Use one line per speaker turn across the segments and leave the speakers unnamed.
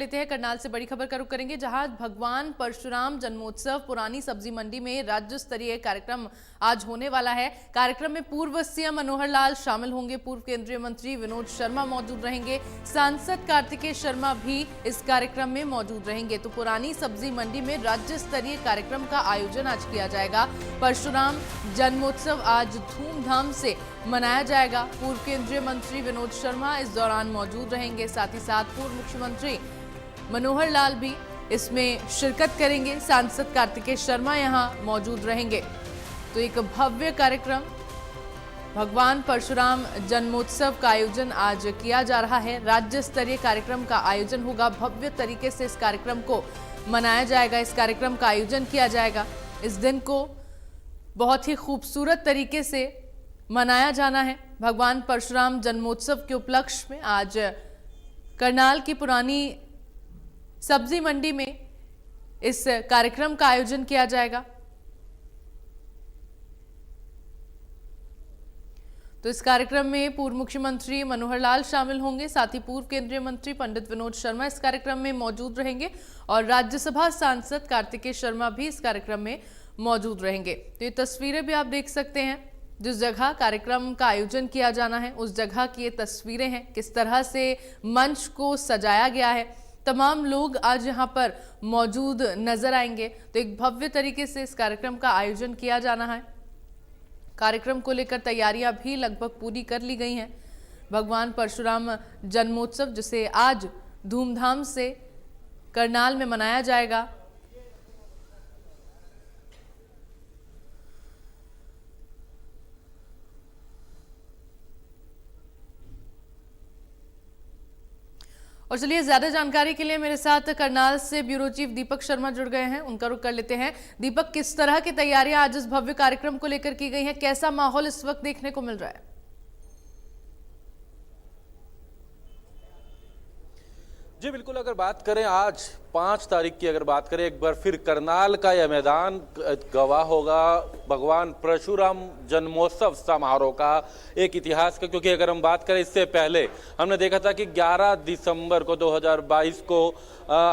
लेते हैं करनाल से बड़ी खबर का रुख करेंगे, जहां भगवान परशुराम जन्मोत्सव पुरानी सब्जी मंडी में राज्य स्तरीय कार्यक्रम आज होने वाला है। कार्यक्रम में पूर्व सीएम मनोहर लाल शामिल होंगे, पूर्व केंद्रीय मंत्री विनोद शर्मा मौजूद रहेंगे, सांसद कार्तिकेय शर्मा भी इस कार्यक्रम में मौजूद रहेंगे। तो पुरानी सब्जी मंडी में राज्य स्तरीय कार्यक्रम का आयोजन आज किया जाएगा। परशुराम जन्मोत्सव आज धूमधाम से मनाया जाएगा। पूर्व केंद्रीय मंत्री विनोद शर्मा इस दौरान मौजूद रहेंगे, साथ ही साथ पूर्व मुख्यमंत्री मनोहर लाल भी इसमें शिरकत करेंगे। सांसद कार्तिकेय शर्मा यहां मौजूद रहेंगे। तो एक भव्य कार्यक्रम भगवान परशुराम जन्मोत्सव का आयोजन आज किया जा रहा है। राज्य स्तरीय कार्यक्रम का आयोजन होगा, भव्य तरीके से इस कार्यक्रम को मनाया जाएगा, इस कार्यक्रम का आयोजन किया जाएगा। इस दिन को बहुत ही खूबसूरत तरीके से मनाया जाना है। भगवान परशुराम जन्मोत्सव के उपलक्ष्य में आज करनाल की पुरानी सब्जी मंडी में इस कार्यक्रम का आयोजन किया जाएगा। तो इस कार्यक्रम में पूर्व मुख्यमंत्री मनोहर लाल शामिल होंगे, साथ ही पूर्व केंद्रीय मंत्री पंडित विनोद शर्मा इस कार्यक्रम में मौजूद रहेंगे और राज्यसभा सांसद कार्तिकेय शर्मा भी इस कार्यक्रम में मौजूद रहेंगे। तो ये तस्वीरें भी आप देख सकते हैं, जिस जगह कार्यक्रम का आयोजन किया जाना है उस जगह की ये तस्वीरें हैं, किस तरह से मंच को सजाया गया है। तमाम लोग आज यहाँ पर मौजूद नजर आएंगे। तो एक भव्य तरीके से इस कार्यक्रम का आयोजन किया जाना है। कार्यक्रम को लेकर तैयारियां भी लगभग पूरी कर ली गई हैं। भगवान परशुराम जन्मोत्सव जिसे आज धूमधाम से करनाल में मनाया जाएगा। और चलिए ज्यादा जानकारी के लिए मेरे साथ करनाल से ब्यूरो चीफ दीपक शर्मा जुड़ गए हैं, उनका रुख कर लेते हैं। दीपक, किस तरह की तैयारियां आज इस भव्य कार्यक्रम को लेकर की गई हैं, कैसा माहौल इस वक्त देखने को मिल रहा है?
जी बिल्कुल, अगर बात करें आज 5 तारीख की अगर बात करें, एक बार फिर करनाल का यह मैदान गवाह होगा भगवान परशुराम जन्मोत्सव समारोह का, एक इतिहास का। क्योंकि अगर हम बात करें इससे पहले हमने देखा था कि 11 दिसंबर को 2022 को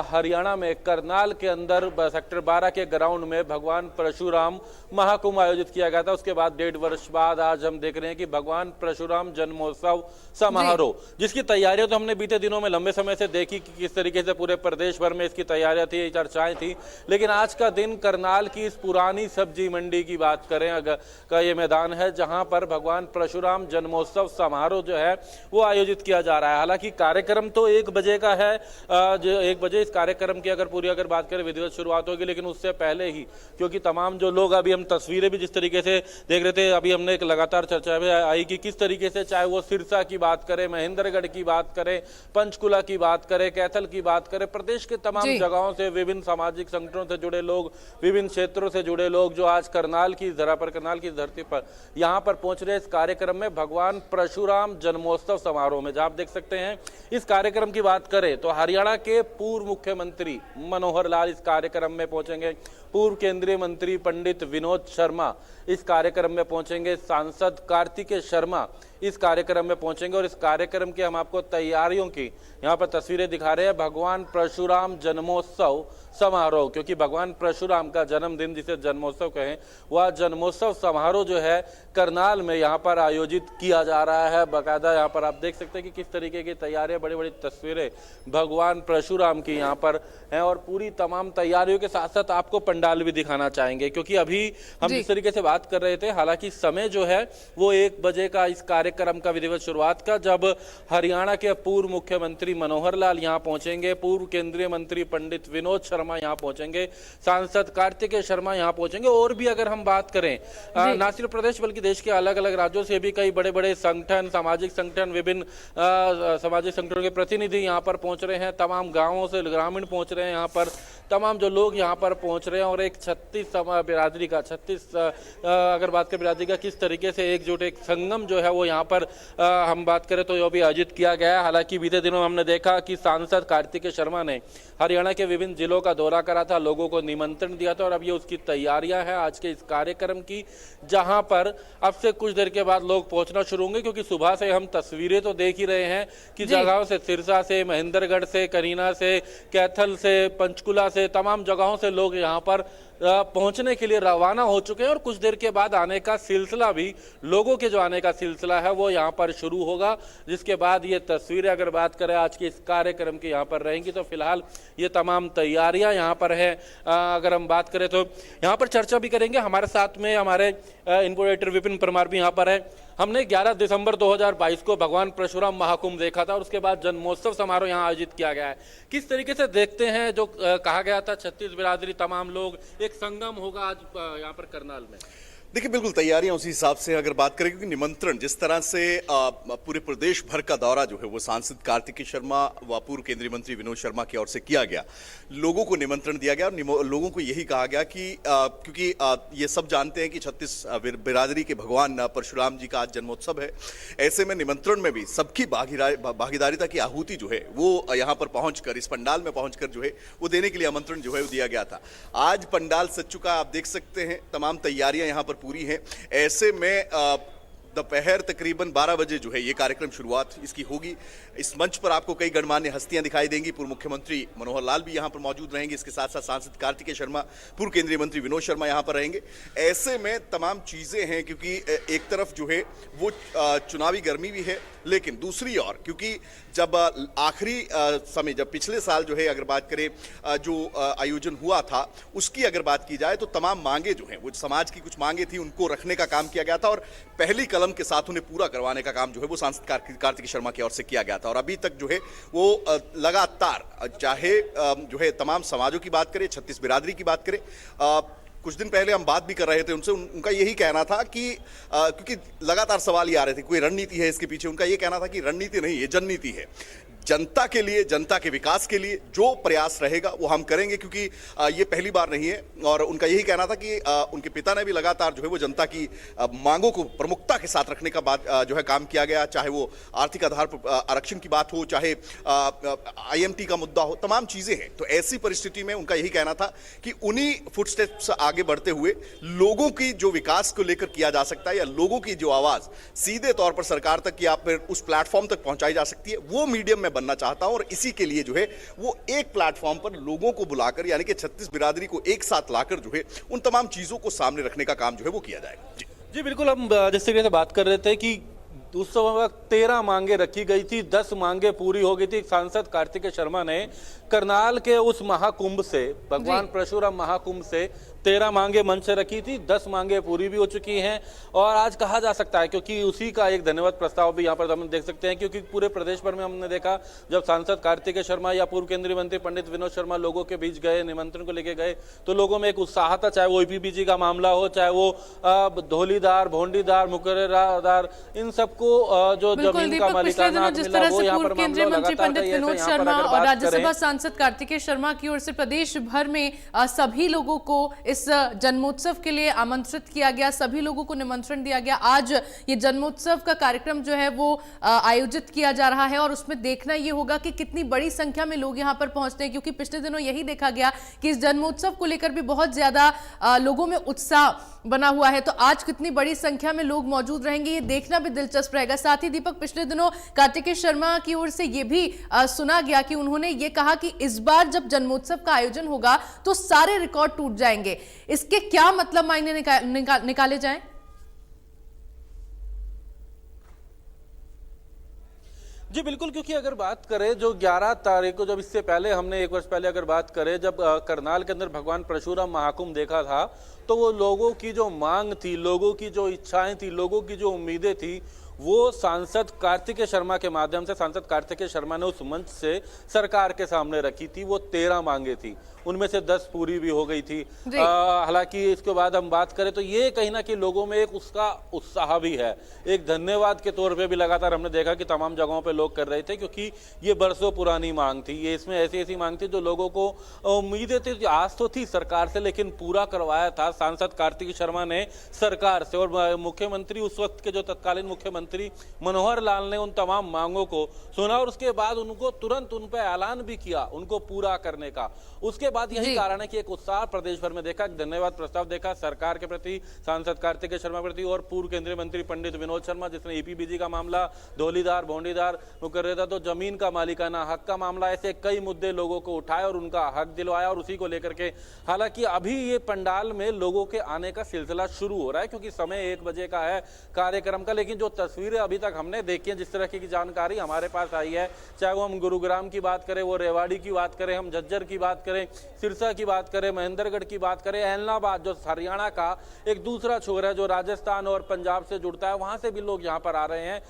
हरियाणा में करनाल के अंदर सेक्टर 12 के ग्राउंड में भगवान परशुराम महाकुंभ आयोजित किया गया था। उसके बाद 1.5 वर्ष बाद आज हम देख रहे हैं कि भगवान परशुराम जन्मोत्सव समारोह, जिसकी तैयारियां तो हमने बीते दिनों में लंबे समय से देखी कि किस तरीके से पूरे प्रदेश भर में इसकी तैयारियां थी, चर्चाएं थी। लेकिन आज का दिन करनाल की इस पुरानी सब्जी मंडी की बात करें अगर का ये मैदान है, जहां पर भगवान परशुराम जन्मोत्सव समारोह जो है वो आयोजित किया जा रहा है। हालांकि कार्यक्रम तो 1 बजे का है, जो 1 बजे इस कार्यक्रम की अगर बात करें विधिवत शुरुआत होगी। लेकिन उससे पहले ही, क्योंकि तमाम जो लोग, अभी हम तस्वीरें भी जिस तरीके से देख रहे थे, अभी हमने एक लगातार चर्चा में आई कि किस तरीके से, चाहे वो सिरसा की बात करें, महेंद्रगढ़ की बात करें, पंचकुला की बात करें, कैथल की बात करें, प्रदेश के तमाम जगहों से विभिन्न सामाजिक संगठनों से जुड़े लोग, विभिन्न क्षेत्रों से जुड़े लोग जो आज करनाल की धरा पर, करनाल की धरती पर यहां पर पहुंच रहे इस कार्यक्रम में, भगवान परशुराम जन्मोत्सव समारोह में। जहां आप देख सकते हैं इस कार्यक्रम की बात करें तो हरियाणा के पूर्व मुख्यमंत्री मनोहर लाल इस कार्यक्रम में पहुंचेंगे, पूर्व केंद्रीय मंत्री पंडित विनोद शर्मा इस कार्यक्रम में पहुंचेंगे, सांसद कार्तिकेय शर्मा इस कार्यक्रम में पहुंचेंगे। और इस कार्यक्रम की हम आपको तैयारियों की यहां पर तस्वीरें दिखा रहे हैं। भगवान परशुराम जन्मोत्सव समारोह, क्योंकि भगवान परशुराम का जन्मदिन जिसे जन्मोत्सव कहें, वह जन्मोत्सव समारोह जो है करनाल में यहाँ पर आयोजित किया जा रहा है। बाकायदा यहाँ पर आप देख सकते हैं कि किस तरीके की तैयारियां, बड़ी बड़ी तस्वीरें भगवान परशुराम की यहाँ पर हैं। और पूरी तमाम तैयारियों के साथ साथ आपको पंडाल भी दिखाना चाहेंगे, क्योंकि अभी हम जिस तरीके से बात कर रहे थे, हालांकि समय जो है वो 1 बजे का इस कार्यक्रम का विधिवत शुरुआत का, जब हरियाणा के पूर्व मुख्यमंत्री मनोहर लाल यहाँ पहुंचेंगे, पूर्व केंद्रीय मंत्री पंडित विनोद शर्मा यहाँ पहुंचेंगे, सांसद कार्तिकेय शर्मा यहाँ पहुंचेंगे। और भी अगर हम बात करें, न सिर्फ प्रदेश बल्कि देश के अलग अलग राज्यों से भी कई बड़े बड़े संगठन, सामाजिक संगठन, विभिन्न सामाजिक संगठनों के प्रतिनिधि यहाँ पर पहुंच रहे हैं। तमाम गांवों से ग्रामीण पहुंच रहे हैं यहाँ पर, तमाम जो लोग यहाँ पर पहुँच रहे हैं और एक 36 बिरादरी का 36 अगर बात करें बिरादरी का किस तरीके से एकजुट एक संगम जो है वो यहाँ पर हम बात करें तो ये भी आयोजित किया गया है। हालांकि बीते दिनों हमने देखा कि सांसद कार्तिकेय शर्मा ने हरियाणा के विभिन्न जिलों का दौरा करा था, लोगों को निमंत्रण दिया था और अब ये उसकी तैयारियां हैं आज के इस कार्यक्रम की, जहां पर अब से कुछ देर के बाद लोग पहुंचना शुरू होंगे। क्योंकि सुबह से हम तस्वीरें तो देख ही रहे हैं कि जगहों से, सिरसा से, महेंद्रगढ़ से, करीना से, कैथल से, पंचकुला से, तमाम जगहों से लोग यहाँ पर पहुंचने के लिए रवाना हो चुके हैं और कुछ देर के बाद आने का सिलसिला भी, लोगों के जो आने का सिलसिला है वो यहाँ पर शुरू होगा, जिसके बाद ये तस्वीरें अगर बात करें आज के इस कार्यक्रम की यहाँ पर रहेंगी। तो फिलहाल ये तमाम तैयारियां यहाँ पर है। अगर हम बात करें तो यहाँ पर चर्चा भी करेंगे। हमारे साथ में हमारे इनपुट एडिटर विपिन परमार भी यहाँ पर है। हमने 11 दिसंबर 2022 को भगवान परशुराम महाकुंभ देखा था और उसके बाद जन्मोत्सव समारोह यहाँ आयोजित किया गया है। किस तरीके से देखते हैं जो कहा गया था 36 बिरादरी तमाम लोग एक संगम होगा आज यहाँ पर करनाल में?
देखिए, बिल्कुल तैयारियां उसी हिसाब से अगर बात करें, क्योंकि निमंत्रण जिस तरह से पूरे प्रदेश भर का दौरा जो है वो सांसद कार्तिकेय शर्मा व पूर्व केंद्रीय मंत्री विनोद शर्मा की ओर से किया गया, लोगों को निमंत्रण दिया गया और लोगों को यही कहा गया कि क्योंकि ये सब जानते हैं कि 36 बिरादरी के भगवान परशुराम जी का आज जन्मोत्सव है, ऐसे में निमंत्रण में भी सबकी भागीदारिता की आहुति जो है वो यहाँ पर पहुंचकर, इस पंडाल में पहुंचकर जो है वो देने के लिए आमंत्रण जो है वो दिया गया था। आज पंडाल सज चुका, आप देख सकते हैं तमाम तैयारियां यहाँ पर पूरी है। ऐसे में दोपहर तकरीबन 12 बजे जो है ये कार्यक्रम शुरुआत इसकी होगी। इस मंच पर आपको कई गणमान्य हस्तियां दिखाई देंगी। पूर्व मुख्यमंत्री मनोहर लाल भी यहां पर मौजूद रहेंगे, इसके साथ साथ सांसद कार्तिकेय शर्मा, पूर्व केंद्रीय मंत्री विनोद शर्मा यहां पर रहेंगे। ऐसे में तमाम चीजें हैं, क्योंकि एक तरफ जो है वो चुनावी गर्मी भी है, लेकिन दूसरी ओर क्योंकि जब आखिरी समय, जब पिछले साल जो है अगर बात करें जो आयोजन हुआ था उसकी अगर बात की जाए तो तमाम मांगे जो हैं वो समाज की कुछ मांगे थी, उनको रखने का काम किया गया था और पहली कलम के साथ उन्हें पूरा करवाने का काम जो है वो सांसद कार्तिकेय शर्मा की ओर से किया गया था। और अभी तक जो है वो लगातार, चाहे जो है तमाम समाजों की बात करें, 36 बिरादरी की बात करें, कुछ दिन पहले हम बात भी कर रहे थे उनसे, उनका यही कहना था कि क्योंकि लगातार सवाल ये आ रहे थे कोई रणनीति है इसके पीछे, उनका ये कहना था कि रणनीति नहीं, ये जननीति है। जनता के लिए, जनता के विकास के लिए जो प्रयास रहेगा वो हम करेंगे, क्योंकि ये पहली बार नहीं है। और उनका यही कहना था कि उनके पिता ने भी लगातार जो है वो जनता की मांगों को प्रमुखता के साथ रखने का बात जो है काम किया गया, चाहे वो आर्थिक आधार पर आरक्षण की बात हो, चाहे IMT का मुद्दा हो, तमाम चीजें हैं। तो ऐसी परिस्थिति में उनका यही कहना था कि उन्हीं फुटस्टेप्स आगे बढ़ते हुए लोगों की जो विकास को लेकर किया जा सकता है या लोगों की जो आवाज सीधे तौर पर सरकार तक या फिर उस प्लेटफॉर्म तक पहुंचाई जा सकती है, वो मीडियम में बनना चाहता हूं। और इसी के लिए जो है वो एक प्लेटफॉर्म पर लोगों को बुलाकर, यानी कि 36 बिरादरी को एक साथ लाकर जो है उन तमाम चीजों को सामने रखने का काम जो है वो किया जाएगा।
जी बिल्कुल, हम जिस तरीके से बात कर रहे थे कि उस वक्त 13 मांगे रखी गई थी, 10 मांगे पूरी हो गई थी। सांसद कार्तिकेय शर्मा ने करनाल के उस महाकुंभ से, भगवान परशुराम महाकुंभ से 13 मांगे मंच से रखी थी, 10 मांगे पूरी भी हो चुकी हैं। और आज कहा जा सकता है क्योंकि उसी का एक धन्यवाद प्रस्ताव भी यहाँ पर हम देख सकते हैं, क्योंकि पूरे प्रदेश भर में हमने देखा जब सांसद कार्तिकेय शर्मा या पूर्व केंद्रीय मंत्री पंडित विनोद शर्मा लोगों के बीच गए, निमंत्रण को लेके गए, तो लोगों में एक उत्साह था, चाहे वो EPBG का मामला हो, चाहे वो धौलीदार, भोंडीदार, मुकर्रेदार, इन सबको जो जमीन का मालिकाना मिला वो यहाँ पर
केंद्रीय मंत्री पंडित विनोद शर्मा और राज्यसभा सांसद कार्तिकेय शर्मा की ओर से प्रदेश भर में सभी लोगों को इस जन्मोत्सव के लिए आमंत्रित किया गया, सभी लोगों को निमंत्रण दिया गया। आज ये जन्मोत्सव का कार्यक्रम जो है वो आयोजित किया जा रहा है और उसमें देखना ये होगा कि कितनी बड़ी संख्या में लोग यहाँ पर पहुंचते हैं, क्योंकि पिछले दिनों यही देखा गया कि इस जन्मोत्सव को लेकर भी बहुत ज्यादा लोगों में उत्साह बना हुआ है। तो आज कितनी बड़ी संख्या में लोग मौजूद रहेंगे ये देखना भी दिलचस्प रहेगा। साथ ही दीपक, पिछले दिनों कार्तिकेय शर्मा की ओर से ये भी सुना गया कि उन्होंने ये कहा कि इस बार जब जन्मोत्सव का आयोजन होगा तो सारे रिकॉर्ड टूट जाएंगे। इसके क्या मतलब मायने निकाले जाएं?
जी बिल्कुल, क्योंकि अगर बात करें जो 11 तारीख को, जब इससे पहले हमने 1 वर्ष पहले अगर बात करें, जब करनाल के अंदर भगवान परशुराम महाकुंभ देखा था, तो वो लोगों की जो मांग थी, लोगों की जो इच्छाएं थी, लोगों की जो उम्मीदें थी, वो सांसद कार्तिकेय शर्मा के माध्यम से, सांसद कार्तिकेय शर्मा ने उस मंच से सरकार के सामने रखी थी। वो 13 मांगे थी, उनमें से 10 पूरी भी हो गई थी। हालांकि इसके बाद हम बात करें तो ये कहीं ना कहीं लोगों में एक उसका उत्साह भी है, एक धन्यवाद के तौर पे भी लगातार हमने देखा कि तमाम जगहों पे लोग कर रहे थे, क्योंकि ये बरसों पुरानी मांग थी। ये इसमें ऐसी ऐसी मांग थी जो लोगों को उम्मीदें थी, आस तो थी सरकार से, लेकिन पूरा करवाया था सांसद कार्तिकेय शर्मा ने सरकार से। और मुख्यमंत्री, उस वक्त के जो तत्कालीन मुख्यमंत्री मनोहर लाल ने उन तमाम मांगों को सुना और उसके बाद उनको तुरंत उन पर ऐलान भी किया उनको पूरा करने का। उसके बाद यही कारण है कि एक उत्साह प्रदेश भर में देखा, एक धन्यवाद प्रस्ताव देखा सरकार के प्रति, सांसद कार्तिकेय शर्मा के प्रति और पूर्व केंद्रीय मंत्री पंडित विनोद शर्मा, जिसने ईपीबीजी का मामला, धौलीधार भौंडीधार कर रहा था, तो जमीन का मालिकाना हक का मामला, ऐसे कई मुद्दे लोगों को उठाए और उनका हक दिलवाया। और उसी को लेकर के हालांकि अभी ये पंडाल में लोगों के आने का सिलसिला शुरू हो रहा है, क्योंकि समय 1 बजे का है कार्यक्रम का। लेकिन जो तस्वीरें अभी तक हमने देखी हैं, जिस तरह की जानकारी हमारे पास आई है, चाहे वो हम गुरुग्राम की बात करें, वो रेवाड़ी की बात करें, हम झज्जर की बात करें, सिरसा की बात करें, महेंद्रगढ़ की बात करें, एलनाबाद जो हरियाणा का एक दूसरा छोर है जो राजस्थान और पंजाब से जुड़ता है, वहां से भी लोग यहां पर आ रहे हैं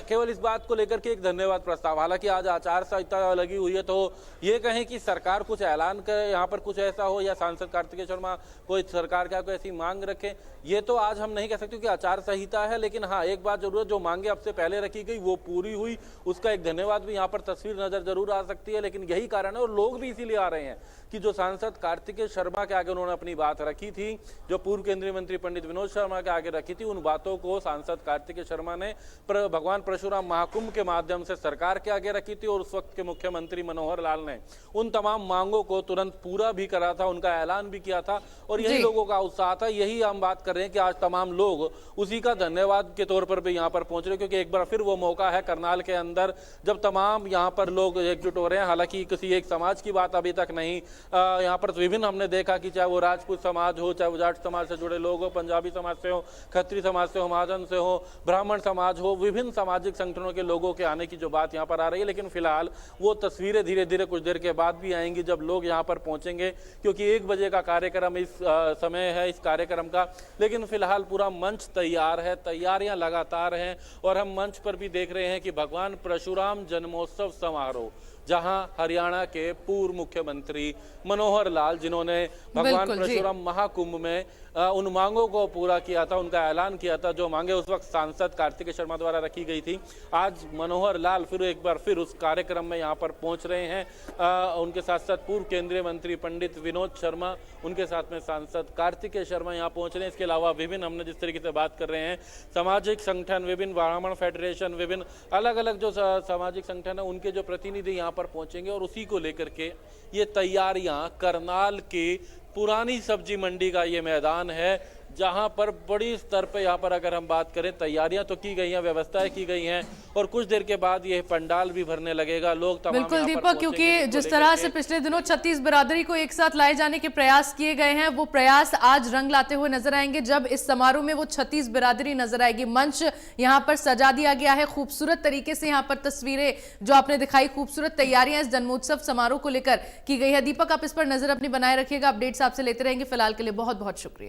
केवल इस बात को लेकर के एक धन्यवाद प्रस्ताव। हालांकि आज आचार संहिता लगी हुई है, तो ये कहें कि सरकार कुछ ऐलान करे, यहाँ पर कुछ ऐसा हो, या सांसद कार्तिकेय शर्मा कोई सरकार क्या कोई ऐसी मांग रखे, ये तो आज हम नहीं कह सकते कि आचार संहिता है। लेकिन हाँ, एक बात जरूर है, जो मांगे अब से पहले रखी गई वो पूरी हुई, उसका एक धन्यवाद भी यहाँ पर तस्वीर नजर जरूर आ सकती है। लेकिन यही कारण है, और लोग भी इसीलिए आ रहे हैं कि जो सांसद कार्तिकेय शर्मा के आगे उन्होंने अपनी बात रखी थी, जो पूर्व केंद्रीय मंत्री पंडित विनोद शर्मा के आगे रखी थी, उन बातों को सांसद कार्तिकेय शर्मा ने भगवान परशुराम महाकुंभ के माध्यम से सरकार के आगे रखी थी। और उस वक्त के मुख्यमंत्री मनोहर लाल ने उन तमाम मांगों को तुरंत पूरा भी करा था, उनका ऐलान भी किया था, और यही लोगों का उत्साह था। यही हम बात कर रहे हैं कि आज तमाम लोग उसी का धन्यवाद के तौर पर भी यहाँ पर पहुंच रहे, क्योंकि एक बार फिर वो मौका है करनाल के अंदर जब तमाम यहाँ पर लोग एकजुट हो रहे हैं। हालांकि किसी एक समाज की बात अभी तक नहीं, यहाँ पर विभिन्न हमने देखा कि चाहे वो राजपूत समाज हो, चाहे वो जाट समाज से जुड़े लोग हो, पंजाबी समाज से हो, खत्री समाज से हो, महाजन से हो, ब्राह्मण समाज हो, विभिन्न सामाजिक संगठनों के लोगों के आने की जो बात यहाँ पर आ रही है। लेकिन फिलहाल वो तस्वीरें धीरे धीरे कुछ देर के बाद भी आएंगी जब लोग यहाँ पर पहुंचेंगे, क्योंकि 1 बजे का कार्यक्रम इस समय है इस कार्यक्रम का। लेकिन फिलहाल पूरा मंच तैयार है, तैयारियां लगातार हैं, और हम मंच पर भी देख रहे हैं कि भगवान परशुराम जन्मोत्सव समारोह, जहां हरियाणा के पूर्व मुख्यमंत्री मनोहर लाल, जिन्होंने भगवान परशुराम महाकुंभ में उन मांगों को पूरा किया था, उनका ऐलान किया था, जो मांगे उस वक्त सांसद कार्तिकेय शर्मा द्वारा रखी गई थी, आज मनोहर लाल फिर एक बार फिर उस कार्यक्रम में यहाँ पर पहुंच रहे हैं। उनके साथ साथ पूर्व केंद्रीय मंत्री पंडित विनोद शर्मा, उनके साथ में सांसद कार्तिकेय शर्मा यहाँ पहुंच रहे हैं। इसके अलावा विभिन्न, हमने जिस तरीके से बात कर रहे हैं, सामाजिक संगठन, विभिन्न ब्राह्मण फेडरेशन, विभिन्न अलग अलग जो सामाजिक संगठन है, उनके जो प्रतिनिधि यहाँ पर पहुंचेंगे, और उसी को लेकर के ये तैयारियां करनाल के पुरानी सब्जी मंडी का ये मैदान है, जहां पर बड़ी स्तर पे यहाँ पर अगर हम बात करें, तैयारियां तो की गई हैं, व्यवस्थाएं की गई हैं, और कुछ देर के बाद ये पंडाल भी भरने लगेगा। लोग तमाम
बिल्कुल दीपक, क्योंकि जिस तरह से पिछले दिनों 36 बिरादरी को एक साथ लाए जाने के प्रयास किए गए हैं, वो प्रयास आज रंग लाते हुए नजर आएंगे जब इस समारोह में वो 36 बिरादरी नजर आएगी। मंच यहाँ पर सजा दिया गया है खूबसूरत तरीके से, यहाँ पर तस्वीरें जो आपने दिखाई, खूबसूरत तैयारियां इस जन्मोत्सव समारोह को लेकर की गई है। दीपक, आप इस पर नजर अपनी बनाए रखिएगा, अपडेट्स आपसे लेते रहेंगे। फिलहाल के लिए बहुत बहुत शुक्रिया।